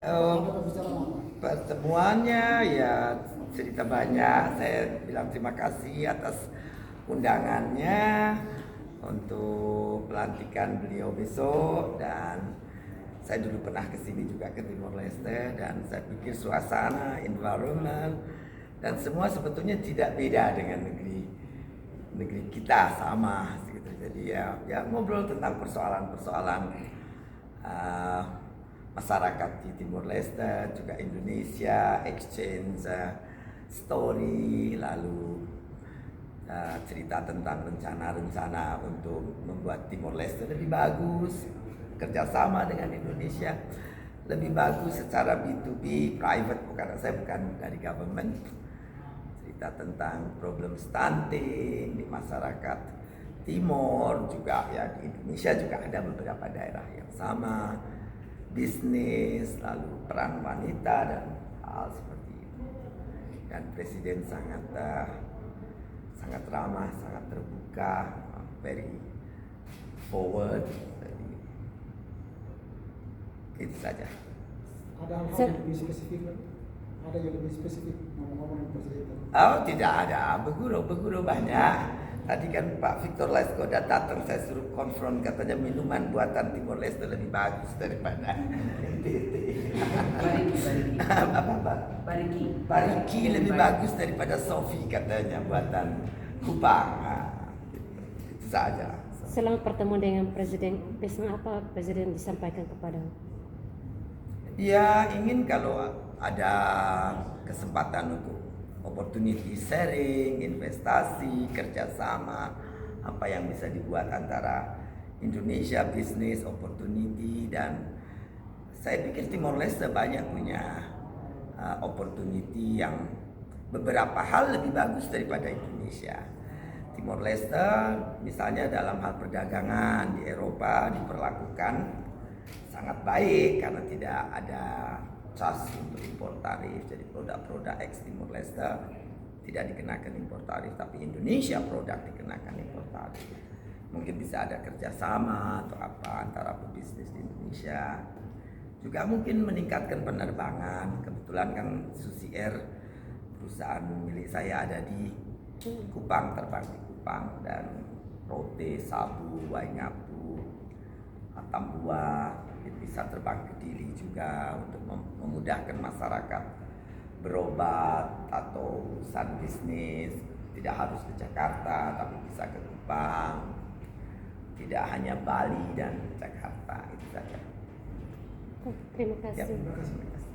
Eh, Pertemuannya ya cerita banyak. Saya bilang terima kasih atas undangannya untuk pelantikan beliau besok, dan saya dulu pernah kesini juga ke Timor Leste, dan saya pikir suasana, environment dan semua sebetulnya tidak beda dengan negeri negeri kita, sama gitu. Jadi ya ngobrol tentang persoalan-persoalan uh, masyarakat di Timor Leste, juga Indonesia, exchange story, lalu cerita tentang rencana-rencana untuk membuat Timor Leste lebih bagus, kerjasama dengan Indonesia lebih bagus secara B2B, private, karena saya bukan dari government. Cerita tentang problem stunting di masyarakat Timor, juga ya di Indonesia juga ada beberapa daerah yang sama, bisnis, lalu peran wanita dan hal seperti itu. Dan Presiden sangat ramah, sangat terbuka, very forward. Jadi, itu saja. Ada hal-hal yang lebih spesifik lagi? Ada yang lebih spesifik ngomong-ngomong presiden? Oh, tidak ada, berguru banyak. Tadi kan Pak Victor Lesko datang, saya suruh konfront, katanya minuman buatan Timor Leste lebih bagus daripada NTT. Bariki lebih bagus daripada Sofi, katanya buatan Kupang. Itu saja. Selang pertemuan dengan Presiden, pesan apa Presiden disampaikan kepada? Ya, ingin kalau ada kesempatan untuk opportunity sharing, investasi, kerjasama, apa yang bisa dibuat antara Indonesia business opportunity, dan saya pikir Timor Leste banyak punya opportunity yang beberapa hal lebih bagus daripada Indonesia. Timor Leste misalnya dalam hal perdagangan di Eropa diperlakukan sangat baik karena tidak ada charge untuk impor tarif. Jadi produk-produk ex Timor Leste tidak dikenakan impor tarif, tapi Indonesia produk dikenakan impor tarif. Mungkin bisa ada kerjasama atau apa antara pebisnis di Indonesia. Juga mungkin meningkatkan penerbangan. Kebetulan kan Susi Air, perusahaan milik saya, ada di Kupang, terbang di Kupang, dan Rote, Sabu, Waingapu, Tambua, bisa terbang ke Dili juga untuk memudahkan masyarakat berobat atau urusan bisnis. Tidak harus ke Jakarta, tapi bisa ke Kupang. Tidak hanya Bali dan Jakarta, itu saja. Terima kasih. Ya, terima kasih.